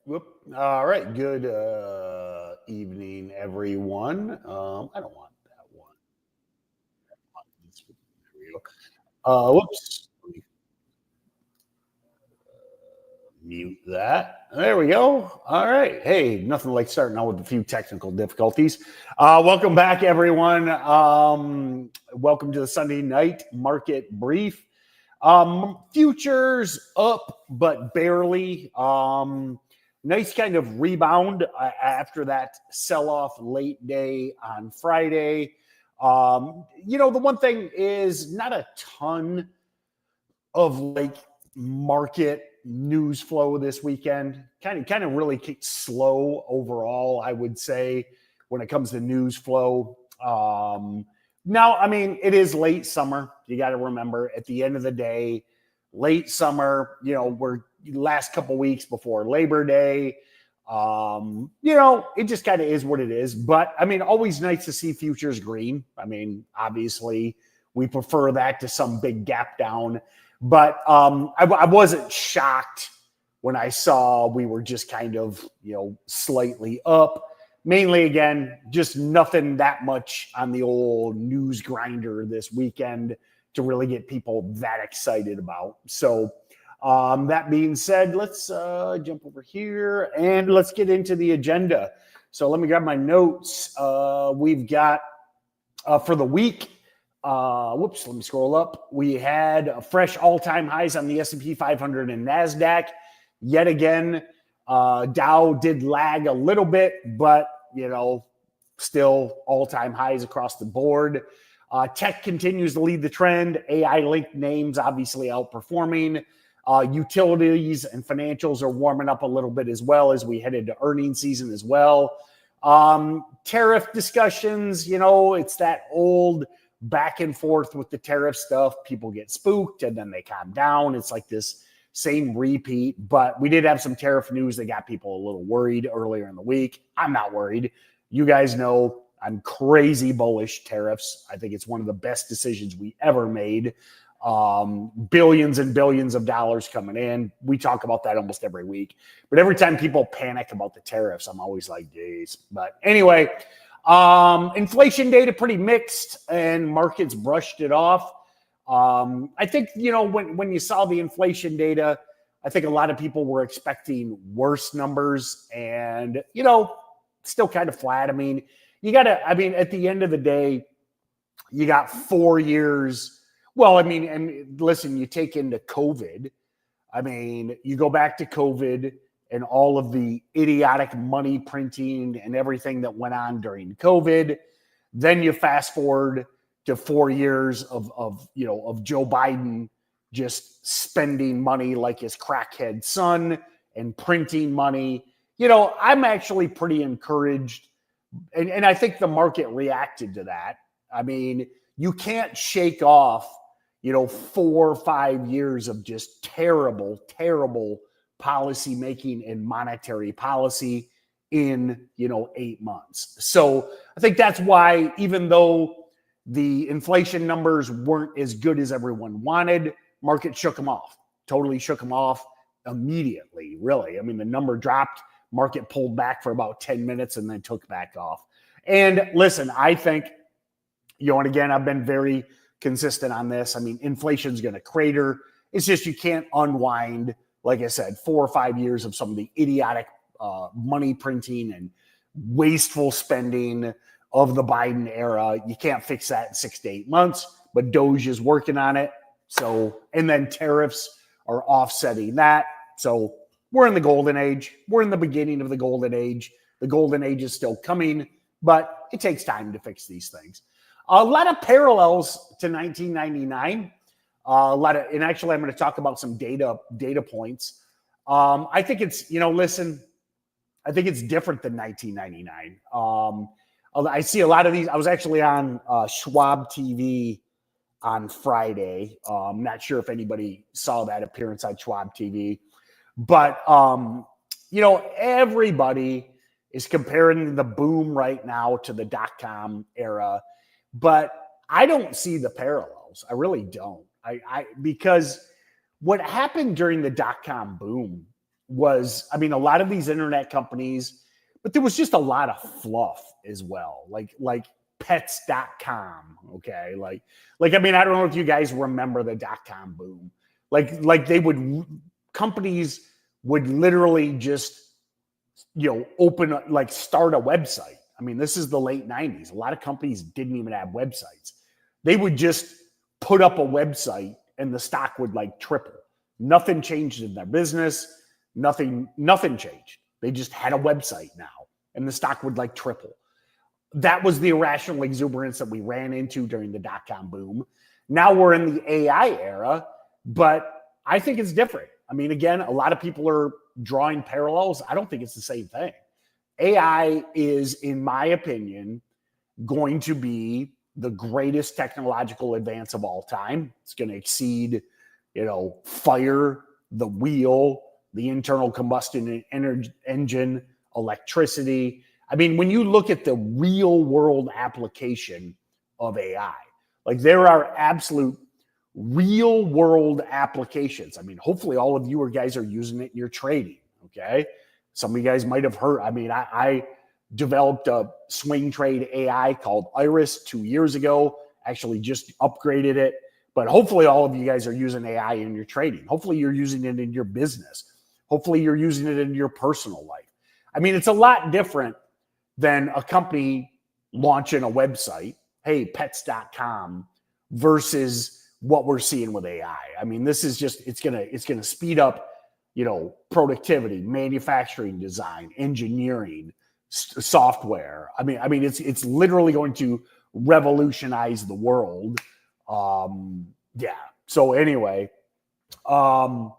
Whoop. All right. Good evening, everyone. I don't want that one. I want this one. There we go. Whoops. Let me mute that. There we go. All right. Hey, nothing like starting out with a few technical difficulties. Welcome back, everyone. Welcome to the Sunday night market brief. Futures up, but barely. Nice kind of rebound after that sell-off late day on Friday. The one thing is not a ton of like market news flow this weekend. Kind of really slow overall, I would say, when it comes to news flow. Now, I mean, it is late summer. You got to remember, at the end of the day, late summer, we're last couple weeks before Labor Day. It just kind of is what it is. But, I mean, always nice to see futures green. I mean, obviously, we prefer that to some big gap down. But I wasn't shocked when I saw we were just kind of, slightly up. Mainly, again, just nothing that much on the old news grinder this weekend to really get people that excited about. So that being said, let's jump over here and let's get into the agenda. So let me grab my notes. We've got for the week, let me scroll up. We had fresh all-time highs on the S&P 500 and NASDAQ. Yet again, Dow did lag a little bit, but still all-time highs across the board. Tech continues to lead the trend. AI-linked names obviously outperforming. Utilities and financials are warming up a little bit as well as we head into earnings season as well. Tariff discussions, it's that old back and forth with the tariff stuff. People get spooked and then they calm down. It's like this same repeat, but we did have some tariff news that got people a little worried earlier in the week. I'm not worried. You guys know I'm crazy bullish tariffs. I think it's one of the best decisions we ever made. Billions and billions of dollars coming in. We talk about that almost every week. But every time people panic about the tariffs, I'm always like, geez. But anyway, inflation data pretty mixed and markets brushed it off. I think, when you saw the inflation data, I think a lot of people were expecting worse numbers and, still kind of flat. I mean, at the end of the day, you got 4 years. Well, and listen, you take into COVID. I mean, you go back to COVID and all of the idiotic money printing and everything that went on during COVID. Then you fast forward to 4 years of Joe Biden just spending money like his crackhead son and printing money. I'm actually pretty encouraged. And I think the market reacted to that. I mean, you can't shake off, 4 or 5 years of just terrible, terrible policy making and monetary policy in, 8 months. So I think that's why, even though the inflation numbers weren't as good as everyone wanted, market shook them off, totally shook them off immediately, really. I mean, the number dropped, market pulled back for about 10 minutes and then took back off. And listen, I think, and again, I've been very consistent on this. I mean, inflation's going to crater. It's just you can't unwind, like I said, 4 or 5 years of some of the idiotic money printing and wasteful spending of the Biden era. You can't fix that in 6 to 8 months, but Doge is working on it. So, and then tariffs are offsetting that. So we're in the golden age. We're in the beginning of the golden age. The golden age is still coming, but it takes time to fix these things. A lot of parallels to 1999. And actually I'm going to talk about some data points. I think it's, I think it's different than 1999. I see a lot of these. I was actually on Schwab TV on Friday. I'm not sure if anybody saw that appearance on Schwab TV, but everybody is comparing the boom right now to the dot-com era, but I don't see the parallels. I really don't. Because what happened during the dot-com boom was, I mean, a lot of these internet companies, but there was just a lot of fluff as well, like pets.com. Okay. Like, I mean, I don't know if you guys remember the .com boom. Like companies would literally just, open, like start a website. I mean, this is the late 90s. A lot of companies didn't even have websites. They would just put up a website and the stock would like triple. Nothing changed in their business. Nothing changed. They just had a website now and the stock would like triple. That was the irrational exuberance that we ran into during the .com boom. Now we're in the AI era, but I think it's different. I mean, again, a lot of people are drawing parallels. I don't think it's the same thing. AI is, in my opinion, going to be the greatest technological advance of all time. It's going to exceed, fire, the wheel, the internal combustion engine, electricity. I mean, when you look at the real world application of AI, like there are absolute real world applications. I mean, hopefully all of you guys are using it in your trading. Okay. Some of you guys might have heard. I mean, I developed a swing trade AI called Iris 2 years ago, actually just upgraded it. But hopefully all of you guys are using AI in your trading. Hopefully you're using it in your business. Hopefully you're using it in your personal life. I mean, it's a lot different than a company launching a website, hey, pets.com, versus what we're seeing with AI. I mean, this is just, it's gonna speed up, productivity, manufacturing, design, engineering, software. I mean, it's literally going to revolutionize the world. Yeah. So anyway, so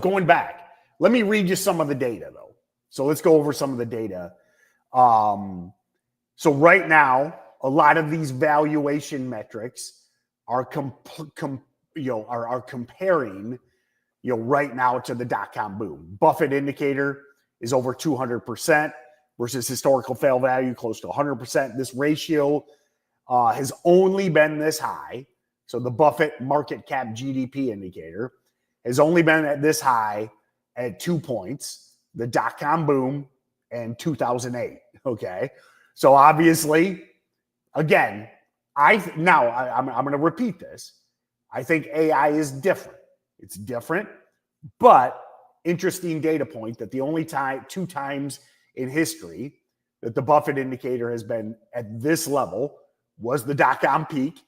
going back, let me read you some of the data though. So let's go over some of the data. So right now, a lot of these valuation metrics are comparing, right now to the .com boom. Buffett indicator is over 200% versus historical fair value close to 100%. This ratio has only been this high. So the Buffett market cap GDP indicator has only been at this high at 2 points, the .com boom and 2008. Okay. So obviously, again, I'm going to repeat this. I think AI is different. It's different, but interesting data point that the only two times in history that the Buffett indicator has been at this level was the .com peak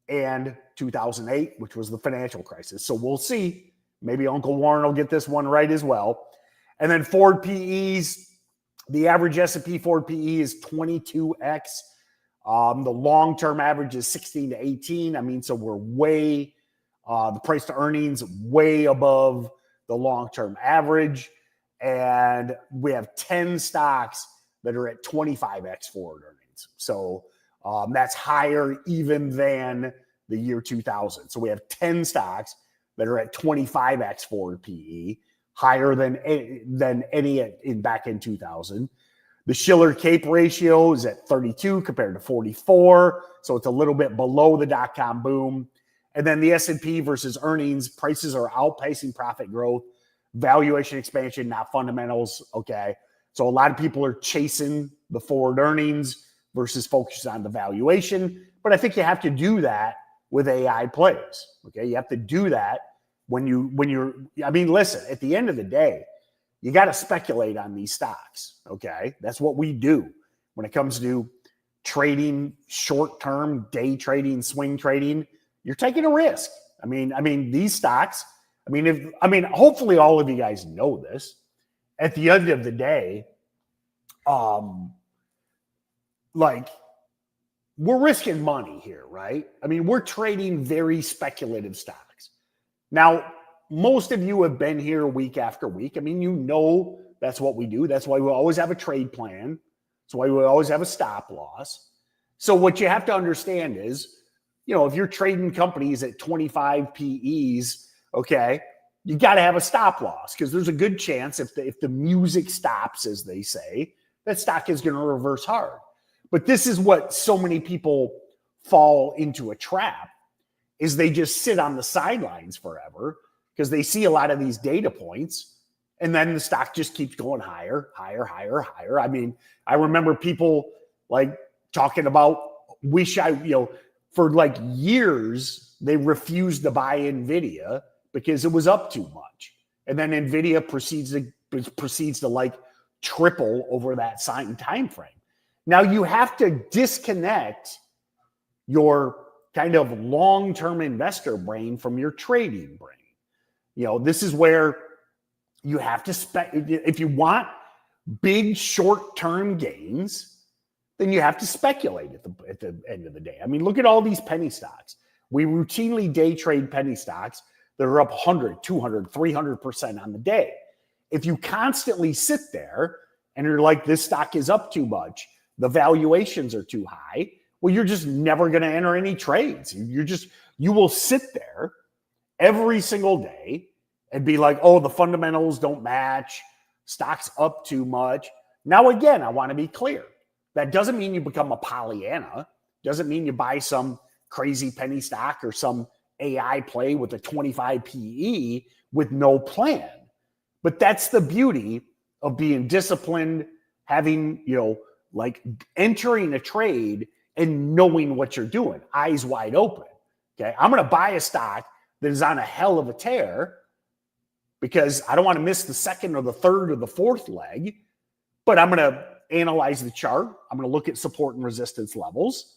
and 2008, which was the financial crisis. So we'll see. Maybe Uncle Warren will get this one right as well. And then Ford PEs, the average S&P Ford PE is 22x. The long-term average is 16 to 18. I mean, so we're way, the price to earnings way above the long-term average. And we have 10 stocks that are at 25x forward earnings. So that's higher even than the year 2000. So we have 10 stocks that are at 25x forward PE, higher than any back in 2000. The Shiller Cape ratio is at 32 compared to 44. So it's a little bit below the .com boom. And then the S&P versus earnings, prices are outpacing profit growth, valuation expansion, not fundamentals. Okay. So a lot of people are chasing the forward earnings versus focusing on the valuation. But I think you have to do that with AI players. Okay. You have to do that when you're, I mean, listen, at the end of the day, you got to speculate on these stocks. Okay. That's what we do when it comes to trading, short-term day trading, swing trading. You're taking a risk. I mean, these stocks, hopefully all of you guys know this. At the end of the day, we're risking money here, right? I mean, we're trading very speculative stocks. Now, most of you have been here week after week. I mean, that's what we do. That's why we always have a trade plan. That's why we always have a stop loss. So what you have to understand is, if you're trading companies at 25 PEs, okay, you got to have a stop loss because there's a good chance if the music stops, as they say, that stock is going to reverse hard. But this is what so many people fall into a trap, is they just sit on the sidelines forever because they see a lot of these data points, and then the stock just keeps going higher, higher, higher, higher. I mean, I remember people like talking about for like years, they refused to buy NVIDIA because it was up too much. And then NVIDIA proceeds to like triple over that same time frame. Now you have to disconnect your kind of long-term investor brain from your trading brain. This is where you have to if you want big short-term gains, then you have to speculate at the end of the day. I mean, look at all these penny stocks. We routinely day trade penny stocks that are up 100, 200, 300% on the day. If you constantly sit there and you're like, this stock is up too much, the valuations are too high, well, you're just never going to enter any trades. You will sit there every single day and be like, oh, the fundamentals don't match, stock's up too much. Now, again, I want to be clear. That doesn't mean you become a Pollyanna. Doesn't mean you buy some crazy penny stock or some AI play with a 25 PE with no plan. But that's the beauty of being disciplined, having, like entering a trade and knowing what you're doing, eyes wide open. Okay. I'm going to buy a stock that is on a hell of a tear because I don't want to miss the second or the third or the fourth leg, but I'm going to analyze the chart. I'm going to look at support and resistance levels.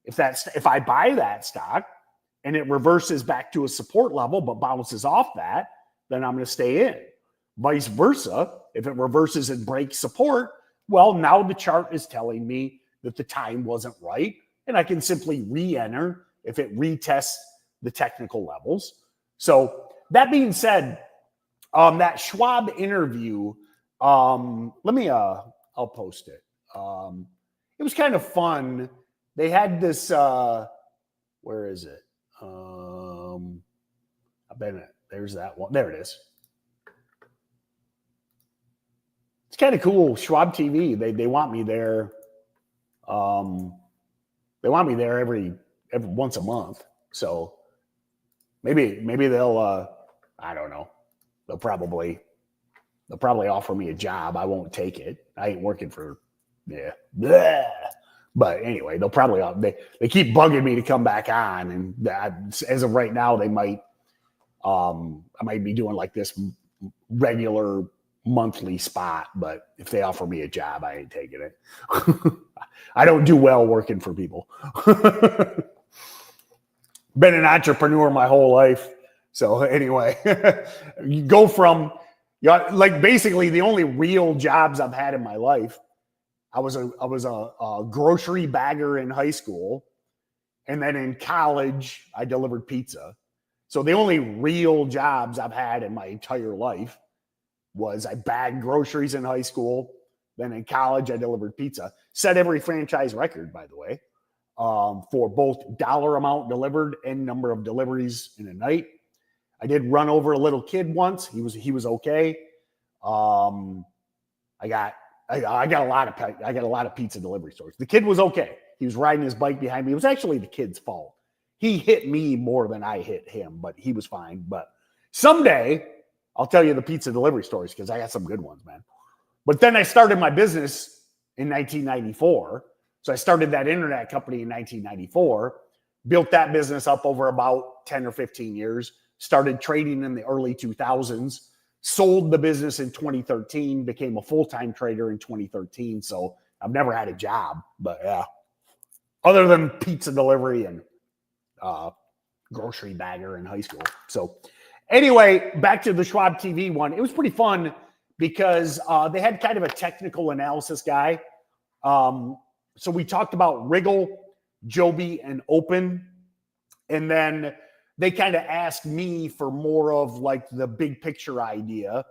If I buy that stock and it reverses back to a support level but bounces off that, then I'm going to stay in. Vice versa, if it reverses and breaks support, well, now the chart is telling me that the time wasn't right, and I can simply re-enter if it retests the technical levels. So that being said, that Schwab interview, I'll post it. It was kind of fun. They had this, where is it? There's that one. There it is. It's kind of cool. Schwab TV, they want me there. They want me there every once a month. So maybe they'll, I don't know. They'll probably offer me a job. I won't take it. I ain't working for, Blah. But anyway, they'll probably, they keep bugging me to come back on. And as of right now, they might, I might be doing like this regular monthly spot, but if they offer me a job, I ain't taking it. I don't do well working for people. Been an entrepreneur my whole life. So anyway, you go from, like basically the only real jobs I've had in my life. I was a grocery bagger in high school. And then in college, I delivered pizza. So the only real jobs I've had in my entire life was I bagged groceries in high school. Then in college, I delivered pizza. Set every franchise record, by the way, for both dollar amount delivered and number of deliveries in a night. I did run over a little kid once. He was okay. I got a lot of pizza delivery stories. The kid was okay. He was riding his bike behind me. It was actually the kid's fault. He hit me more than I hit him, but he was fine. But someday I'll tell you the pizza delivery stories because I got some good ones, man. But then I started my business in 1994. So I started that internet company in 1994, built that business up over about 10 or 15 years, started trading in the early 2000s, sold the business in 2013, became a full-time trader in 2013. So I've never had a job, but yeah, other than pizza delivery and grocery bagger in high school. So anyway, back to the Schwab TV one. It was pretty fun because they had kind of a technical analysis guy. So we talked about Wriggle, Joby, and Open. And then they kind of asked me for more of like the big picture idea.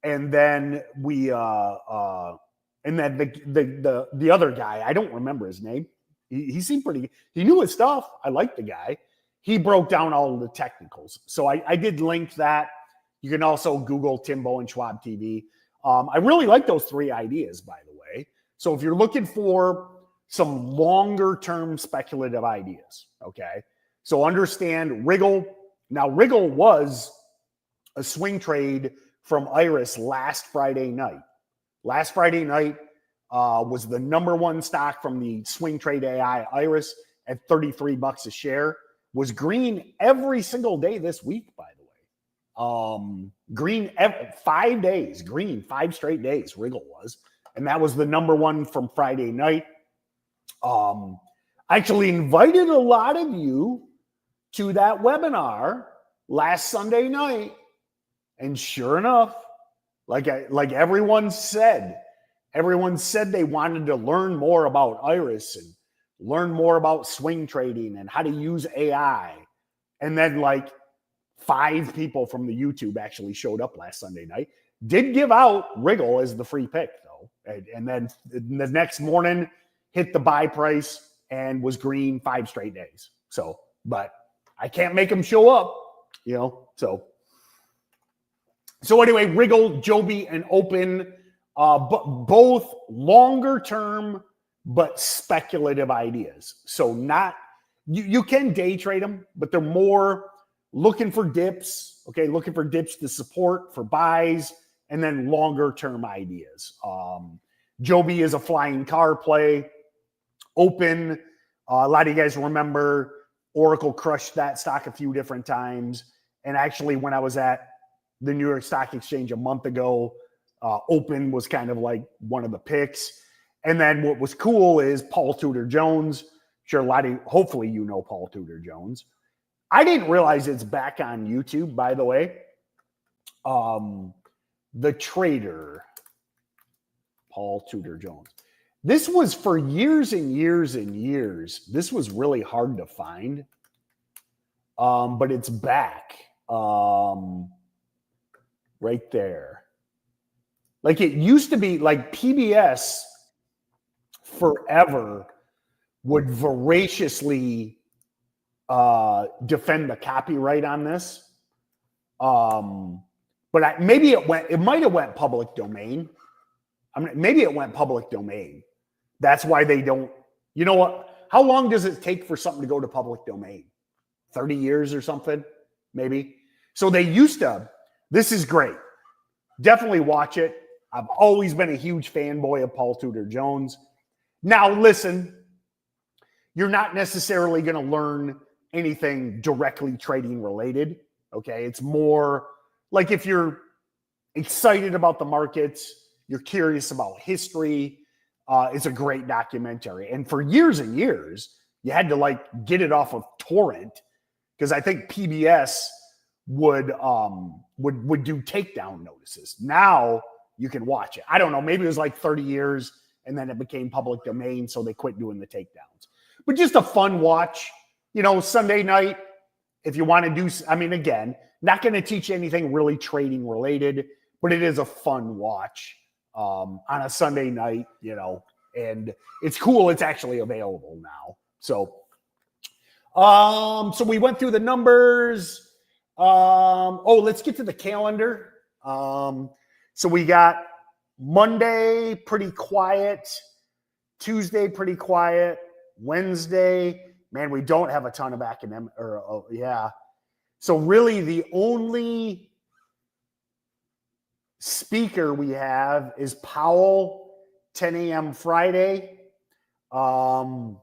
And then we and then the other guy, I don't remember his name. He seemed pretty, he knew his stuff. I liked the guy. He broke down all of the technicals. So I did link that. You can also Google Tim Bohen Schwab TV. I really like those three ideas, by the way. So if you're looking for some longer term speculative ideas, okay? So understand Wriggle. Now, Wriggle was a swing trade from Iris last Friday night. Last Friday night was the number one stock from the swing trade AI Iris at $33 a share. Was green every single day this week, by the way. Green 5 days, green 5 straight days, Wriggle was. And that was the number one from Friday night. I actually invited a lot of you to that webinar last Sunday night. And sure enough, like everyone said they wanted to learn more about Iris and learn more about swing trading and how to use AI. And then like 5 people from the YouTube actually showed up last Sunday night. Did give out Wriggle as the free pick though. And then the next morning hit the buy price and was green 5 straight days. So, but I can't make them show up, you know, So anyway, Wriggle, Joby, and Open, both longer term, but speculative ideas. So not, you can day trade them, but they're more looking for dips, okay, looking for dips to support for buys, and then longer term ideas. Joby is a flying car play. Open, a lot of you guys remember Oracle crushed that stock a few different times. And actually, when I was at the New York Stock Exchange a month ago, Open was kind of like one of the picks. And then what was cool is Paul Tudor Jones. Sure, a lot of you, hopefully you know Paul Tudor Jones. I didn't realize it's back on YouTube, by the way. The Trader, Paul Tudor Jones. This was for years and years and years. This was really hard to find, but it's back right there. Like it used to be, like PBS forever would voraciously defend the copyright on this. But maybe it might have went public domain. I mean, maybe it went public domain. That's why they don't, you know what? How long does it take for something to go to public domain? 30 years or something, maybe. So they used to, this is great. Definitely watch it. I've always been a huge fanboy of Paul Tudor Jones. Now, listen, you're not necessarily going to learn anything directly trading related. Okay. It's more like if you're excited about the markets, you're curious about history, it's a great documentary. And for years and years, you had to like get it off of torrent because I think PBS would do takedown notices. Now you can watch it. I don't know. Maybe it was like 30 years and then it became public domain, so they quit doing the takedowns. But just a fun watch, you know, Sunday night. If you want to do, I mean, again, not going to teach anything really trading related, but it is a fun watch on a Sunday night, you know, and it's cool. It's actually available now. So, so we went through the numbers. Let's get to the calendar. So we got Monday pretty quiet, Tuesday pretty quiet, Wednesday, man, we don't have a ton of academic So really the only speaker we have is Powell, 10 a.m. Friday. Then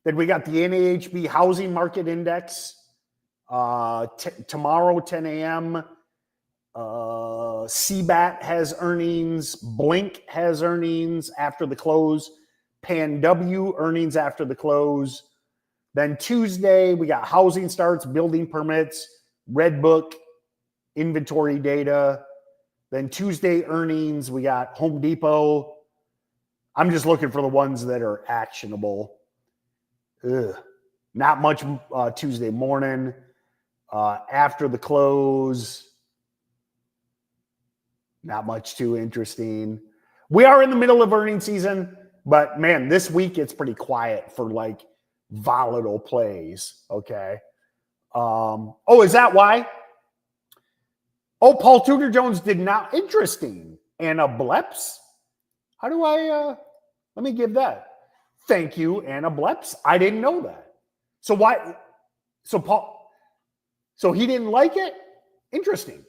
we got the NAHB Housing Market Index tomorrow, 10 a.m. CBAT has earnings. Blink has earnings after the close. PanW earnings after the close. Then Tuesday, we got housing starts, building permits, Redbook, inventory data. Then Tuesday earnings, we got Home Depot. I'm just looking for the ones that are actionable. Not much Tuesday morning. After the close, not much too interesting. We are in the middle of earnings season, but man, this week it's pretty quiet for like volatile plays. Okay. Is that why? Oh, Paul Tudor Jones did not. Interesting. Anna Bleps. How do I, let me give that. Thank you, Anna Bleps. I didn't know that. So why? So he didn't like it? Interesting.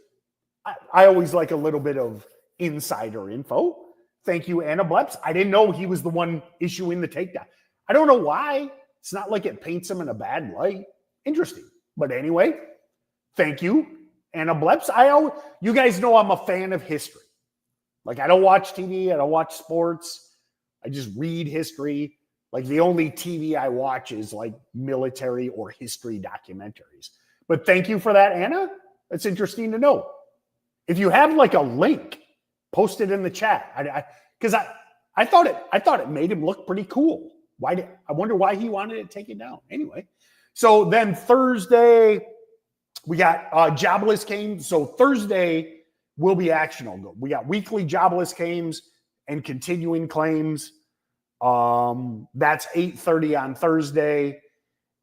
I always like a little bit of insider info. Thank you, Anna Bleps. I didn't know he was the one issuing the takedown. I don't know why. It's not like it paints him in a bad light. Interesting. But anyway, thank you, Anna Bleps. You guys know I'm a fan of history. Like, I don't watch TV. I don't watch sports. I just read history. Like, the only TV I watch is like military or history documentaries. But thank you for that, Anna. That's interesting to know. If you have like a link, post it in the chat. Because I thought it made him look pretty cool. I wonder why he wanted to take it down. Anyway, so then Thursday we got jobless claims. So Thursday will be actionable. We got weekly jobless claims and continuing claims. That's 8:30 on Thursday,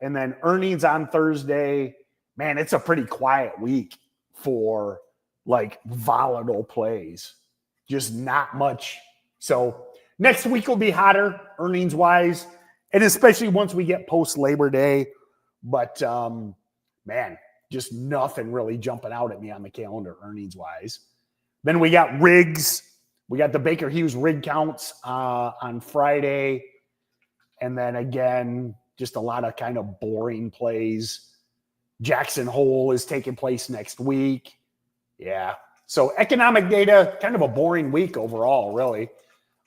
and then earnings on Thursday. Man, it's a pretty quiet week for like volatile plays. Just not much. So next week will be hotter earnings wise, and especially once we get post Labor Day. But man, just nothing really jumping out at me on the calendar earnings wise. Then we got rigs. We got the Baker Hughes rig counts on Friday. And then again, just a lot of kind of boring plays. Jackson Hole is taking place next week. Yeah. So economic data, kind of a boring week overall, really.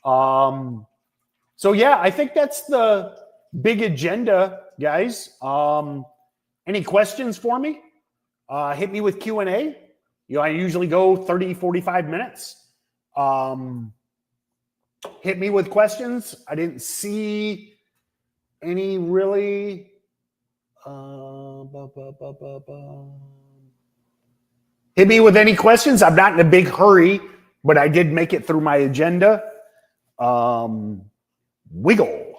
So yeah, I think that's the big agenda, guys. Any questions for me? Hit me with Q&A. I usually go 30, 45 minutes. Hit me with questions. I didn't see any really. Hit me with any questions. I'm not in a big hurry, but I did make it through my agenda. Wiggle.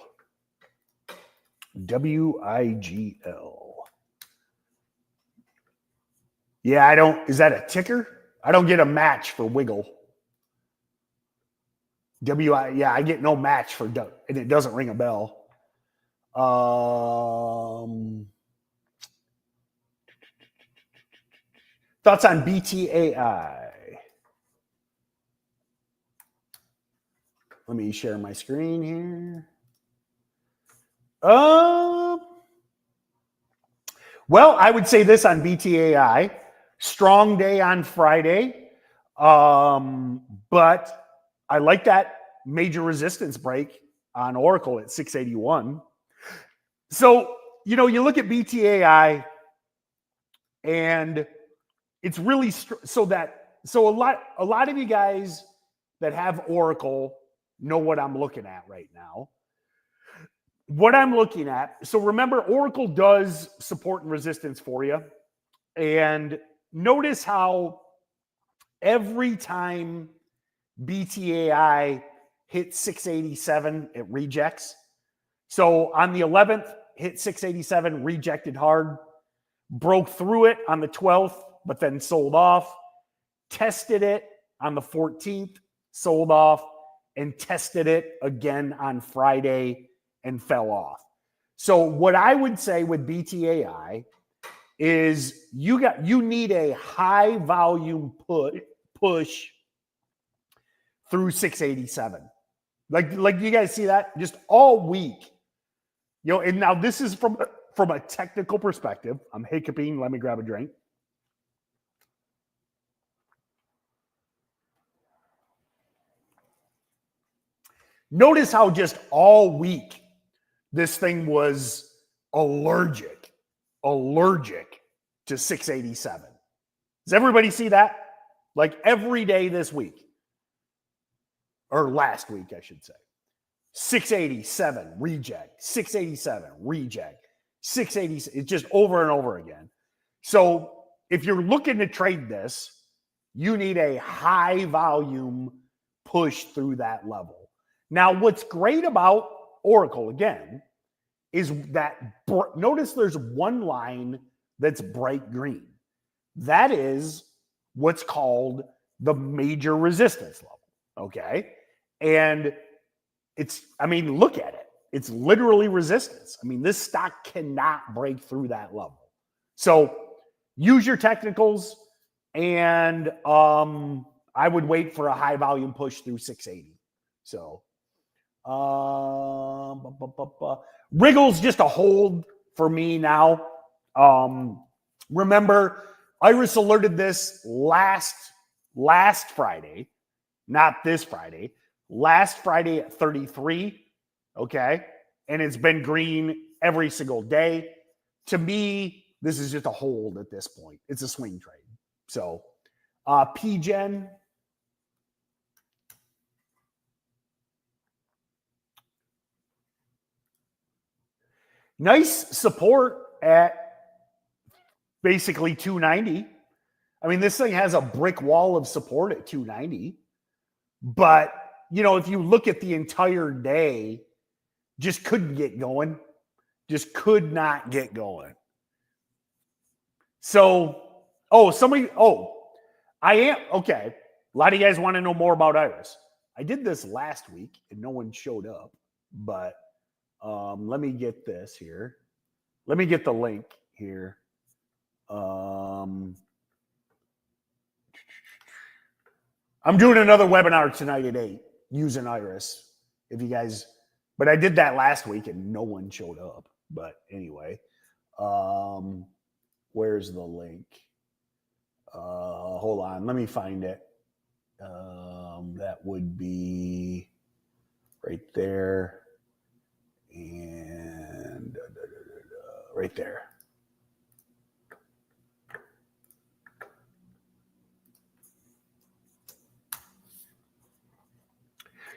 WIGL. Yeah, is that a ticker? I don't get a match for Wiggle. I get no match for, and it doesn't ring a bell. Thoughts on BTAI? Let me share my screen here. Well, I would say this on BTAI. Strong day on Friday. But I like that major resistance break on Oracle at 681. So, you look at BTAI and it's really so a lot of you guys that have Oracle know what I'm looking at right now. What I'm looking at, so remember, Oracle does support and resistance for you. And notice how every time BTAI hits 687, it rejects. So on the 11th, hit 687, rejected hard, broke through it on the 12th, but then sold off, tested it on the 14th, sold off, and tested it again on Friday and fell off. So what I would say with BTAI is you need a high volume push through 687. Like you guys see that just all week. And now this is from a technical perspective. I'm hiccuping. Let me grab a drink. Notice how just all week this thing was allergic to 687. Does everybody see that? Like every day this week, or last week, I should say. 687, reject, 687, reject, 680. It's just over and over again. So if you're looking to trade this, you need a high volume push through that level. Now, what's great about Oracle, again, is that notice there's one line that's bright green. That is what's called the major resistance level, okay? And look at it. It's literally resistance. This stock cannot break through that level. So use your technicals. And I would wait for a high volume push through 680. So Wriggle's just a hold for me now. Remember, Iris alerted this last Friday, not this Friday, last Friday at 33. Okay. And it's been green every single day. To me, this is just a hold at this point. It's a swing trade. So, PGen. Nice support at basically 290. I mean, this thing has a brick wall of support at 290. But, you know, if you look at the entire day, just couldn't get going. Just could not get going. So, I am, okay. A lot of you guys want to know more about Iris. I did this last week and no one showed up, but let me get this here. Let me get the link here. I'm doing another webinar tonight at 8 using Iris. If you guys, but I did that last week and no one showed up. But anyway, where's the link? Hold on, let me find it. That would be right there and right there.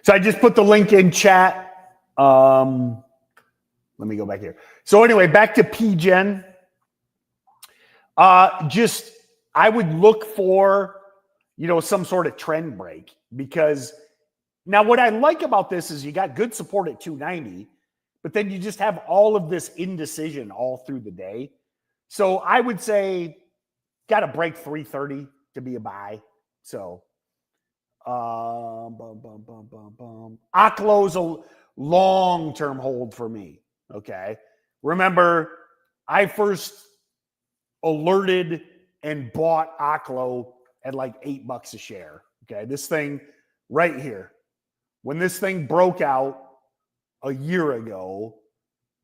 So I just put the link in chat. Let me go back here. So anyway, back to PGen. I would look for, you know, some sort of trend break, because now what I like about this is you got good support at 290, but then you just have all of this indecision all through the day. So I would say got to break 330 to be a buy. So Aklo's a long-term hold for me. Okay. Remember, I first alerted and bought Aklo at like $8 a share. Okay. This thing right here, when this thing broke out a year ago,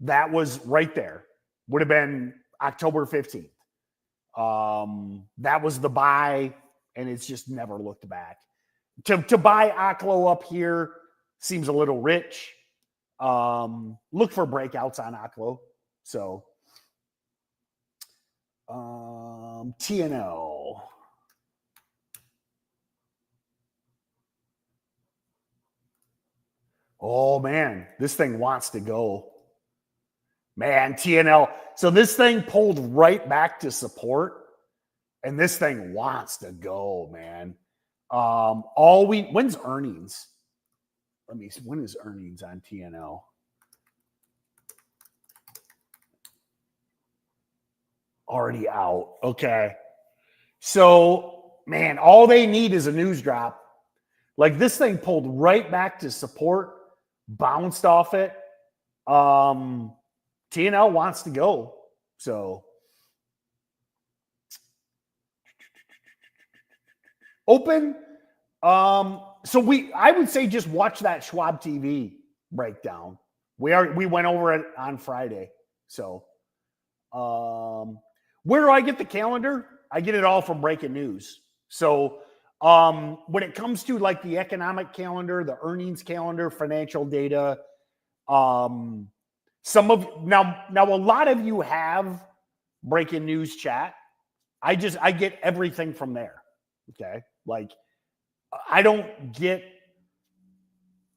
that was right there. Would have been October 15th. That was the buy, and it's just never looked back. To buy Aklo up here seems a little rich. Look for breakouts on Aklo. So TNL. Oh man, this thing wants to go. Man, TNL. So this thing pulled right back to support, and this thing wants to go, man. When's earnings? Let me see. When is earnings on TNL? Already out. Okay. So, man, all they need is a news drop. Like, this thing pulled right back to support, bounced off it. TNL wants to go. So, open. I would say just watch that Schwab TV breakdown. We went over it on Friday. So, where do I get the calendar? I get it all from Breaking News. So, when it comes to like the economic calendar, the earnings calendar, financial data, now a lot of you have Breaking News chat. I get everything from there. Okay. Like, I don't get,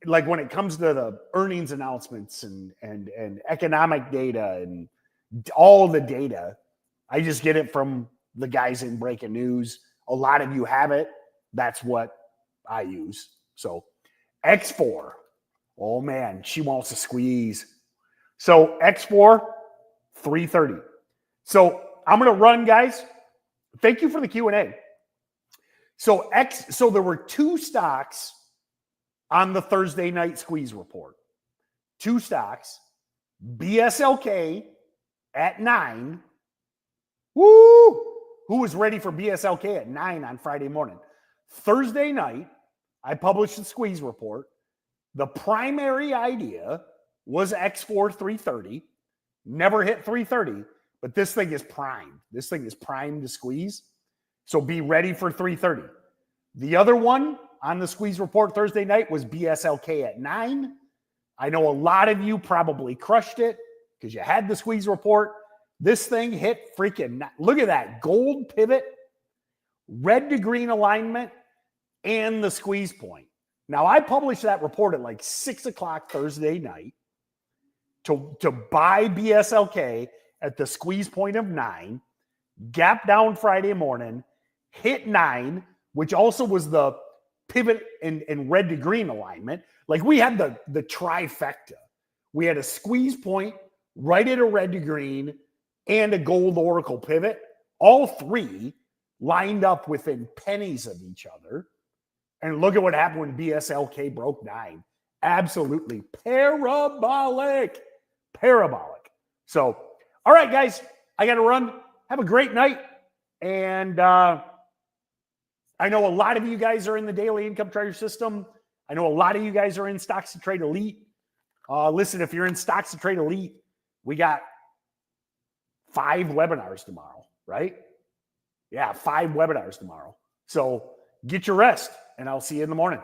like, when it comes to the earnings announcements and economic data and all the data, I just get it from the guys in Breaking News. A lot of you have it. That's what I use. So X4, oh man, she wants to squeeze. So X4, 330. So I'm going to run, guys. Thank you for the Q&A. So there were two stocks on the Thursday night squeeze report. Two stocks, BSLK at 9. Woo! who was ready for BSLK at 9 on Friday morning? Thursday night, I published the squeeze report. The primary idea was X4 330. Never hit 330, but this thing is primed. This thing is primed to squeeze. So be ready for 330. The other one on the squeeze report Thursday night was BSLK at 9. I know a lot of you probably crushed it because you had the squeeze report. This thing hit freaking, look at that gold pivot, red to green alignment, and the squeeze point. Now, I published that report at like 6 o'clock Thursday night to buy BSLK at the squeeze point of 9, gap down Friday morning, hit 9, which also was the pivot in red to green alignment. Like we had the trifecta. We had a squeeze point right at a red to green and a gold oracle pivot. All three lined up within pennies of each other. And look at what happened when BSLK broke 9. Absolutely parabolic. Parabolic. So, all right, guys, I got to run. Have a great night. And I know a lot of you guys are in the daily income trader system. I know a lot of you guys are in StocksToTrade Elite. Listen, if you're in StocksToTrade Elite, we got 5 webinars tomorrow, right? Yeah, 5 webinars tomorrow. So get your rest, and I'll see you in the morning.